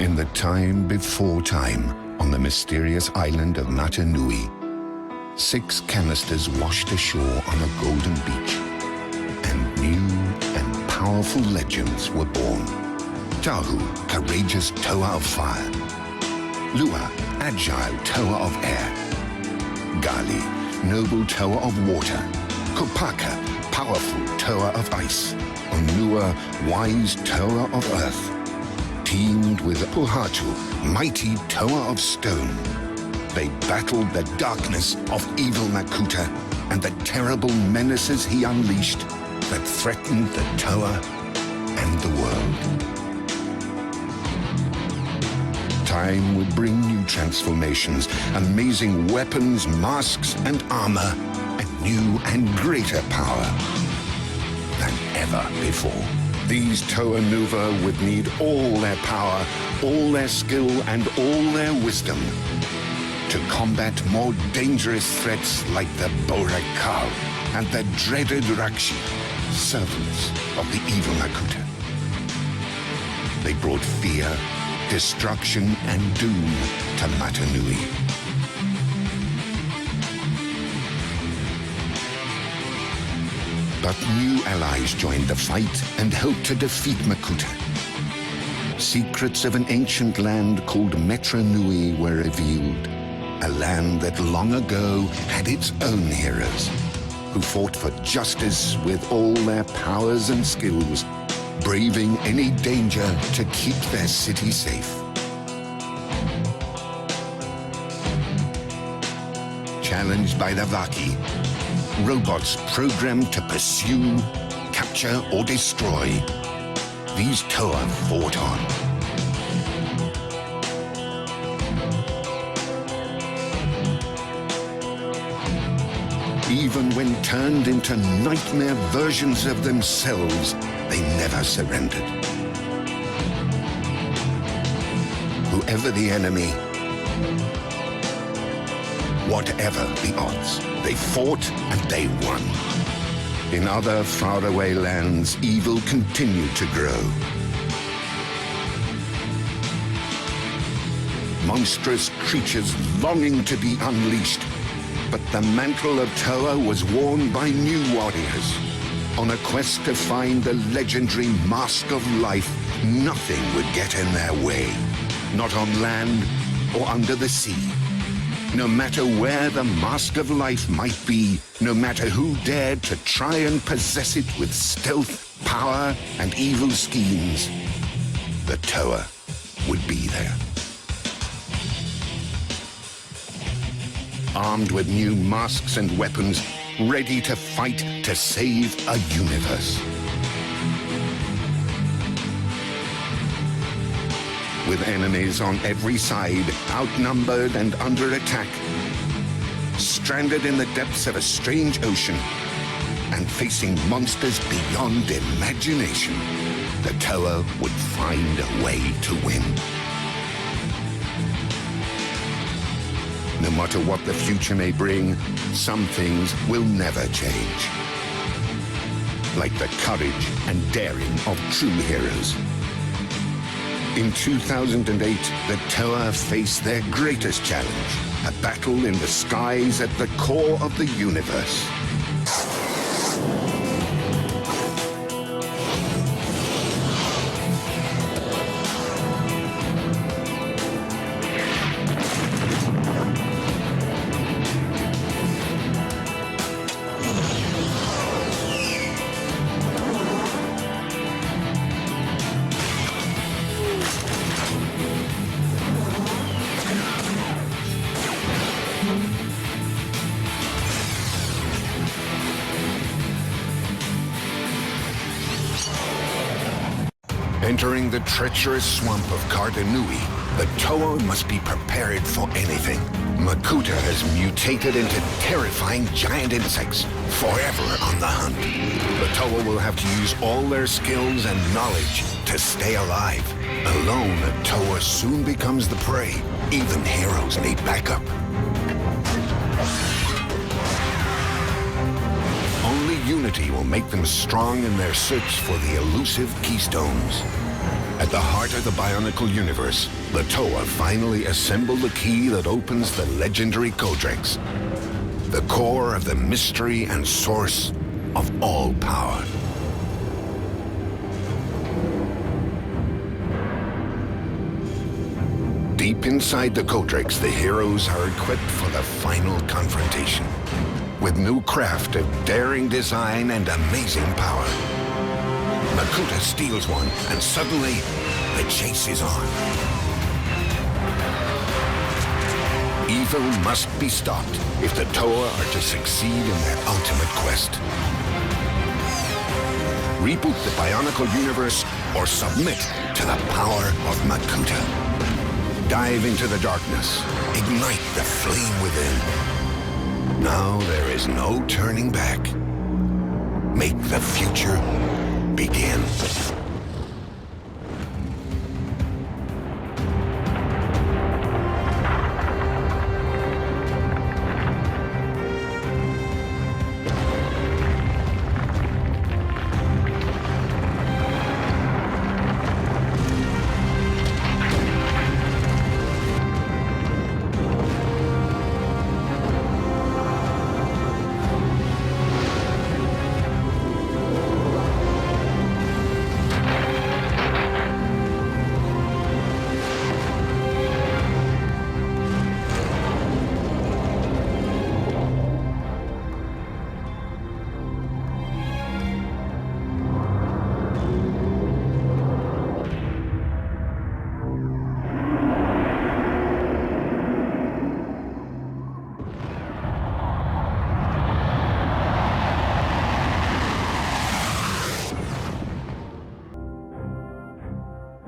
In the time before time, on the mysterious island of Mata Nui, 6 canisters washed ashore on a golden beach, and new and powerful legends were born. Tahu, courageous tower of fire. Lua, agile tower of air. Gali, noble tower of water. Kopaka, powerful tower of ice. Onua, wise tower of earth. Teamed with Puhatu, mighty tower of stone. They battled the darkness of evil Makuta and the terrible menaces he unleashed that threatened the tower and the world. Time would bring new transformations, amazing weapons, masks, and armor, and new and greater power than ever before. These Toa Nuva would need all their power, all their skill, and all their wisdom to combat more dangerous threats like the Borakal and the dreaded Rakshi, servants of the evil Makuta. They brought fear, destruction, and doom to Mata Nui. But new allies joined the fight and helped to defeat Makuta. Secrets of an ancient land called Metru Nui were revealed. A land that long ago had its own heroes, who fought for justice with all their powers and skills, braving any danger to keep their city safe. Challenged by the Vaki, robots programmed to pursue, capture, or destroy, these Toa fought on. Even when turned into nightmare versions of themselves, they never surrendered. Whoever the enemy, whatever the odds, they fought and they won. In other faraway lands, evil continued to grow. Monstrous creatures longing to be unleashed. But the mantle of Toa was worn by new warriors. On a quest to find the legendary Mask of Life, nothing would get in their way. Not on land or under the sea. No matter where the Mask of Life might be, no matter who dared to try and possess it with stealth, power, and evil schemes, the Toa would be there. Armed with new masks and weapons, ready to fight to save a universe. With enemies on every side, outnumbered and under attack, stranded in the depths of a strange ocean, and facing monsters beyond imagination, the Toa would find a way to win. No matter what the future may bring, some things will never change. Like the courage and daring of true heroes. In 2008, the Toa faced their greatest challenge, a battle in the skies at the core of the universe. Entering the treacherous swamp of Nui, the Toa must be prepared for anything. Makuta has mutated into terrifying giant insects, forever on the hunt. The Toa will have to use all their skills and knowledge to stay alive. Alone, a Toa soon becomes the prey. Even heroes need backup. Only unity will make them strong in their search for the elusive keystones. At the heart of the Bionicle universe, the Toa finally assemble the key that opens the legendary Codex, the core of the mystery and source of all power. Deep inside the Codex, the heroes are equipped for the final confrontation, with new craft of daring design and amazing power. Makuta steals one, and suddenly, the chase is on. Evil must be stopped if the Toa are to succeed in their ultimate quest. Reboot the Bionicle universe or submit to the power of Makuta. Dive into the darkness, ignite the flame within. Now there is no turning back. Make the future begin.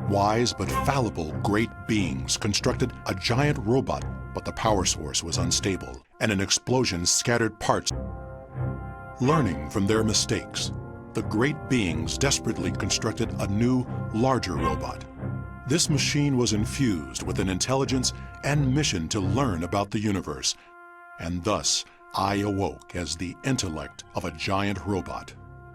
Wise but fallible great beings constructed a giant robot, but the power source was unstable, and an explosion scattered parts. Learning from their mistakes, the great beings desperately constructed a new, larger robot. This machine was infused with an intelligence and mission to learn about the universe, and thus I awoke as the intellect of a giant robot.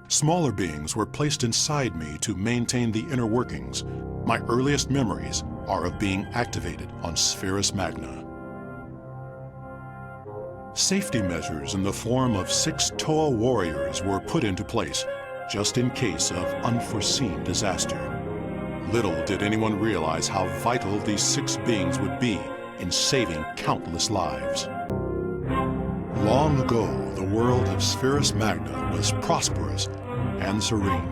Smaller beings were placed inside me to maintain the inner workings. My earliest memories are of being activated on Spherus Magna. Safety measures in the form of 6 Toa warriors were put into place, just in case of unforeseen disaster. Little did anyone realize how vital these 6 beings would be in saving countless lives. Long ago, the world of Spherus Magna was prosperous and serene.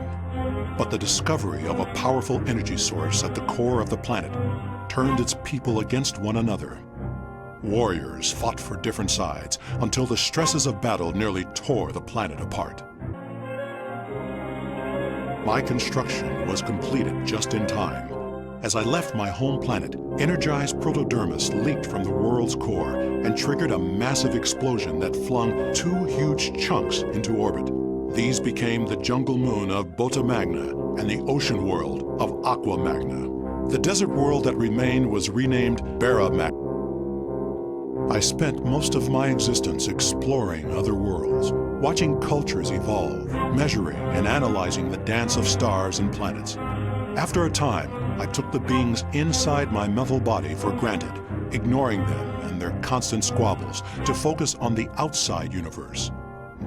But the discovery of a powerful energy source at the core of the planet turned its people against one another. Warriors fought for different sides until the stresses of battle nearly tore the planet apart. My construction was completed just in time. As I left my home planet, energized protodermis leaked from the world's core and triggered a massive explosion that flung 2 huge chunks into orbit. These became the jungle moon of Bota Magna and the ocean world of Aqua Magna. The desert world that remained was renamed Bara Magna. I spent most of my existence exploring other worlds, watching cultures evolve, measuring and analyzing the dance of stars and planets. After a time, I took the beings inside my mental body for granted, ignoring them and their constant squabbles to focus on the outside universe.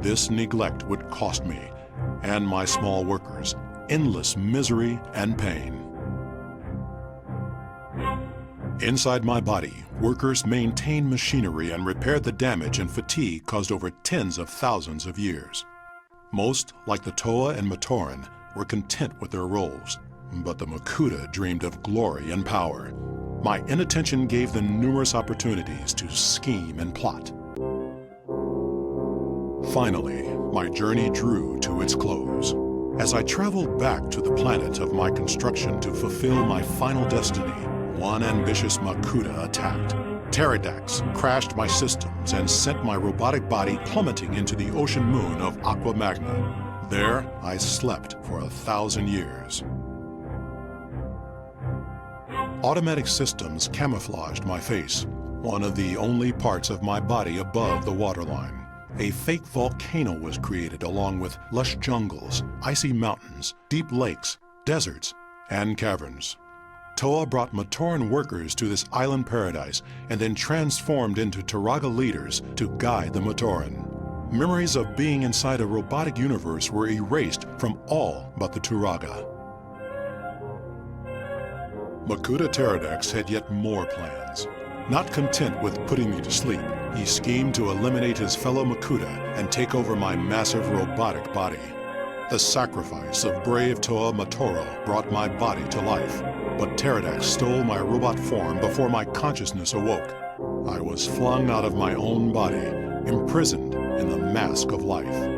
This neglect would cost me, and my small workers, endless misery and pain. Inside my body, workers maintained machinery and repaired the damage and fatigue caused over tens of thousands of years. Most, like the Toa and Matoran, were content with their roles, but the Makuta dreamed of glory and power. My inattention gave them numerous opportunities to scheme and plot. Finally, my journey drew to its close. As I traveled back to the planet of my construction to fulfill my final destiny, one ambitious Makuta attacked. Pterodax crashed my systems and sent my robotic body plummeting into the ocean moon of Aqua Magna. There, I slept for 1,000 years. Automatic systems camouflaged my face, one of the only parts of my body above the waterline. A fake volcano was created along with lush jungles, icy mountains, deep lakes, deserts, and caverns. Toa brought Matoran workers to this island paradise and then transformed into Turaga leaders to guide the Matoran. Memories of being inside a robotic universe were erased from all but the Turaga. Makuta Pterodax had yet more plans. Not content with putting me to sleep, he schemed to eliminate his fellow Makuta and take over my massive robotic body. The sacrifice of brave Toa Matoro brought my body to life, but Pterodax stole my robot form before my consciousness awoke. I was flung out of my own body, imprisoned in the mask of life.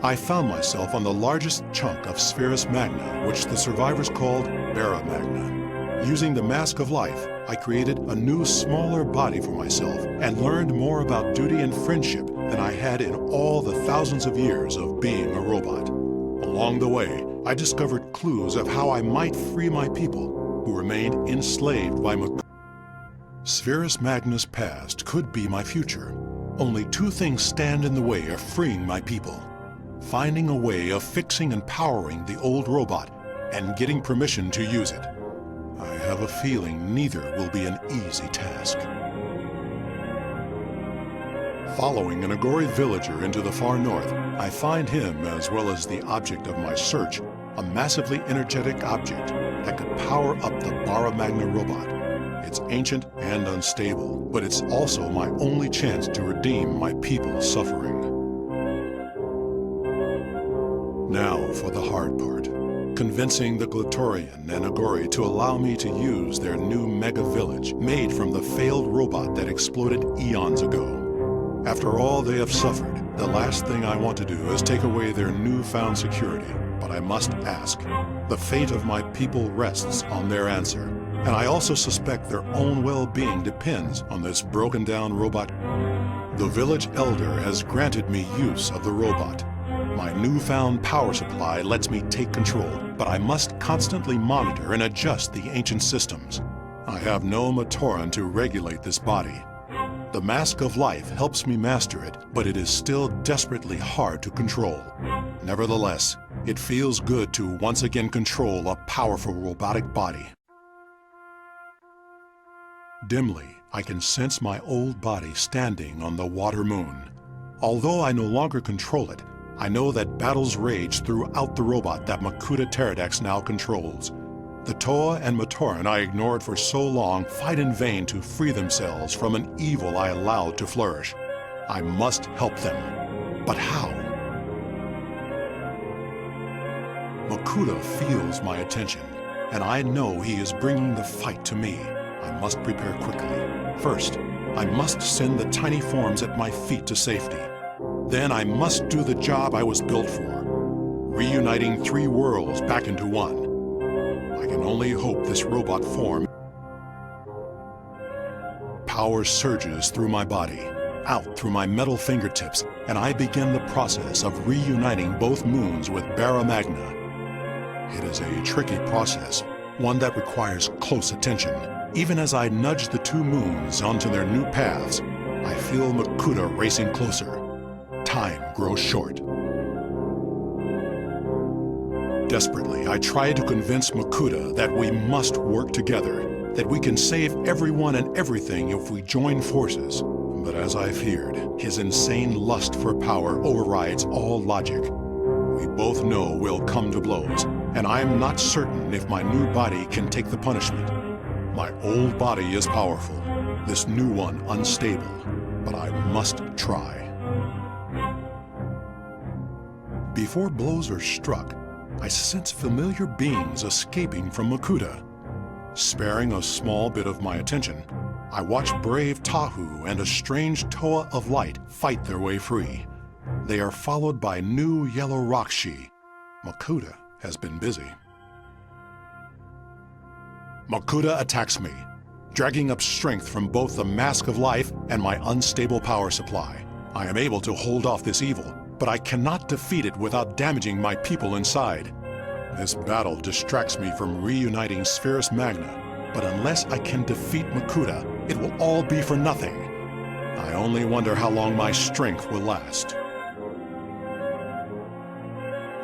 I found myself on the largest chunk of Spherus Magna, which the survivors called Bara Magna. Using the mask of life, I created a new, smaller body for myself and learned more about duty and friendship than I had in all the thousands of years of being a robot. Along the way, I discovered clues of how I might free my people who remained enslaved by Makuta. Spherus Magna's past could be my future. Only two things stand in the way of freeing my people: finding a way of fixing and powering the old robot and getting permission to use it. I have a feeling neither will be an easy task. Following an Agori villager into the far north, I find him, as well as the object of my search, a massively energetic object that could power up the Bara Magna robot. It's ancient and unstable, but it's also my only chance to redeem my people's suffering. Now for the hard part. Convincing the Glatorian and Agori to allow me to use their new mega village made from the failed robot that exploded eons ago. After all they have suffered, the last thing I want to do is take away their newfound security. But I must ask. The fate of my people rests on their answer. And I also suspect their own well-being depends on this broken-down robot. The village elder has granted me use of the robot. My newfound power supply lets me take control, but I must constantly monitor and adjust the ancient systems. I have no Matoran to regulate this body. The mask of life helps me master it, but it is still desperately hard to control. Nevertheless, it feels good to once again control a powerful robotic body. Dimly, I can sense my old body standing on the water moon. Although I no longer control it, I know that battles rage throughout the robot that Makuta Pterodax now controls. The Toa and Matoran I ignored for so long fight in vain to free themselves from an evil I allowed to flourish. I must help them. But how? Makuta feels my attention, and I know he is bringing the fight to me. I must prepare quickly. First, I must send the tiny forms at my feet to safety. Then I must do the job I was built for, reuniting three worlds back into one. I can only hope this robot form. Power surges through my body, out through my metal fingertips, and I begin the process of reuniting both moons with Bara Magna. It is a tricky process, one that requires close attention. Even as I nudge the two moons onto their new paths, I feel Makuta racing closer. Time grows short. Desperately, I try to convince Makuta that we must work together, that we can save everyone and everything if we join forces. But as I feared, his insane lust for power overrides all logic. We both know we'll come to blows, and I'm not certain if my new body can take the punishment. My old body is powerful, this new one unstable, but I must try. Before blows are struck, I sense familiar beings escaping from Makuta. Sparing a small bit of my attention, I watch brave Tahu and a strange Toa of Light fight their way free. They are followed by new yellow Rakshi. Makuta has been busy. Makuta attacks me, dragging up strength from both the Mask of Life and my unstable power supply. I am able to hold off this evil, but I cannot defeat it without damaging my people inside. This battle distracts me from reuniting Spherus Magna, but unless I can defeat Makuta, it will all be for nothing. I only wonder how long my strength will last.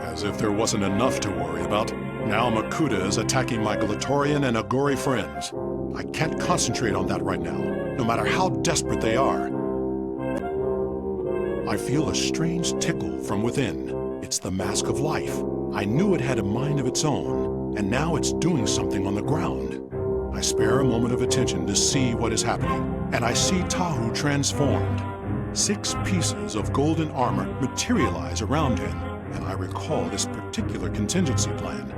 As if there wasn't enough to worry about, Now Makuta is attacking my Glatorian and Agori friends. I can't concentrate on that right now, no matter how desperate they are. I feel a strange tickle from within. It's the Mask of Life. I knew it had a mind of its own, and now it's doing something on the ground. I spare a moment of attention to see what is happening, and I see Tahu transformed. 6 pieces of golden armor materialize around him, and I recall this particular contingency plan.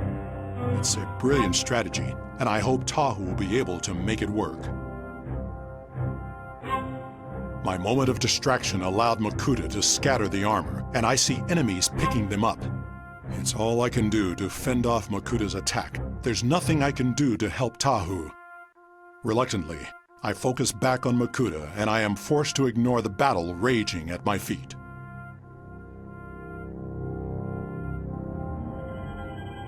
It's a brilliant strategy, and I hope Tahu will be able to make it work. My moment of distraction allowed Makuta to scatter the armor, and I see enemies picking them up. It's all I can do to fend off Makuta's attack. There's nothing I can do to help Tahu. Reluctantly, I focus back on Makuta, and I am forced to ignore the battle raging at my feet.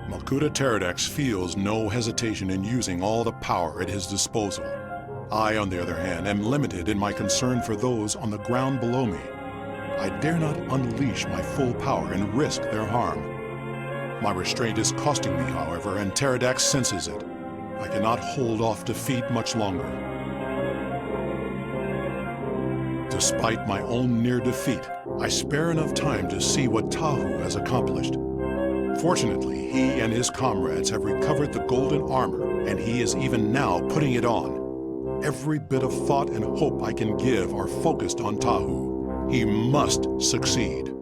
Makuta Pterodex feels no hesitation in using all the power at his disposal. I, on the other hand, am limited in my concern for those on the ground below me. I dare not unleash my full power and risk their harm. My restraint is costing me, however, and Pterodex senses it. I cannot hold off defeat much longer. Despite my own near defeat, I spare enough time to see what Tahu has accomplished. Fortunately, he and his comrades have recovered the golden armor, and he is even now putting it on. Every bit of thought and hope I can give are focused on Tahu. He must succeed.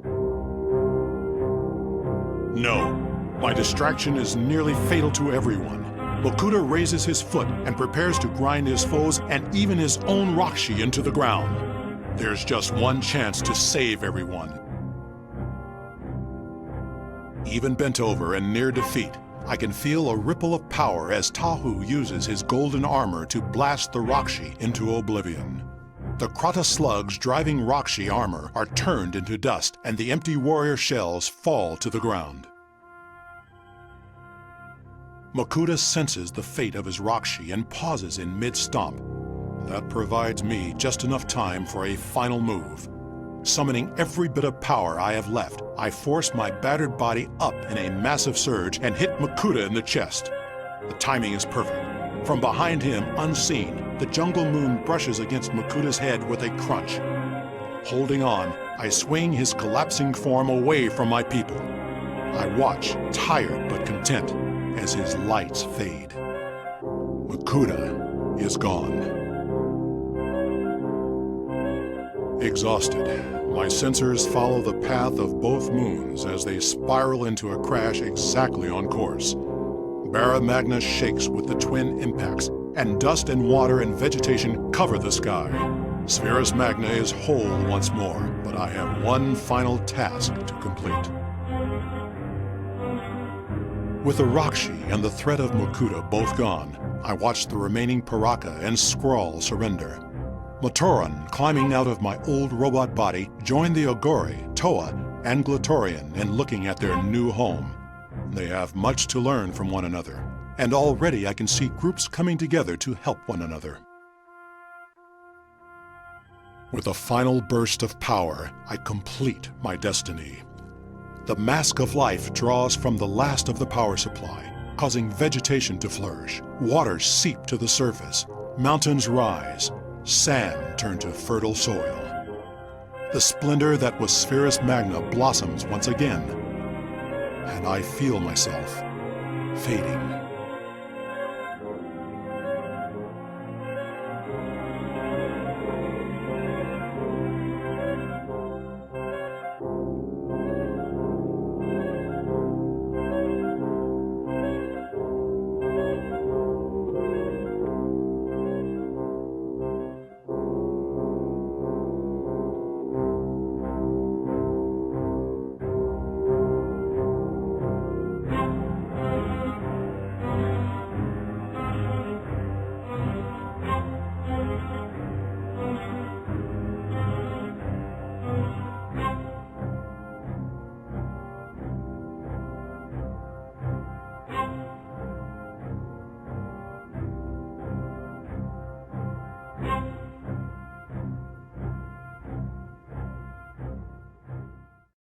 No, my distraction is nearly fatal to everyone. Makuta raises his foot and prepares to grind his foes and even his own Rakshi into the ground. There's just one chance to save everyone. Even bent over and near defeat, I can feel a ripple of power as Tahu uses his golden armor to blast the Rakshi into oblivion. The Krata slugs driving Rakshi armor are turned into dust, and the empty warrior shells fall to the ground. Makuta senses the fate of his Rakshi and pauses in mid-stomp. That provides me just enough time for a final move. Summoning every bit of power I have left, I force my battered body up in a massive surge and hit Makuta in the chest. The timing is perfect. From behind him, unseen, the jungle moon brushes against Makuta's head with a crunch. Holding on, I swing his collapsing form away from my people. I watch, tired but content, as his lights fade. Makuta is gone. Exhausted, my sensors follow the path of both moons as they spiral into a crash exactly on course. Bara Magna shakes with the twin impacts, and dust and water and vegetation cover the sky. Spherus Magna is whole once more, but I have one final task to complete. With the Rakshi and the threat of Makuta both gone, I watch the remaining Paraka and Skrull surrender. Matoran, climbing out of my old robot body, joined the Agori, Toa, and Glatorian in looking at their new home. They have much to learn from one another, and already I can see groups coming together to help one another. With a final burst of power, I complete my destiny. The Mask of Life draws from the last of the power supply, causing vegetation to flourish. Waters seep to the surface, mountains rise, sand turn to fertile soil. The splendor that was Spherus Magna blossoms once again, and I feel myself fading.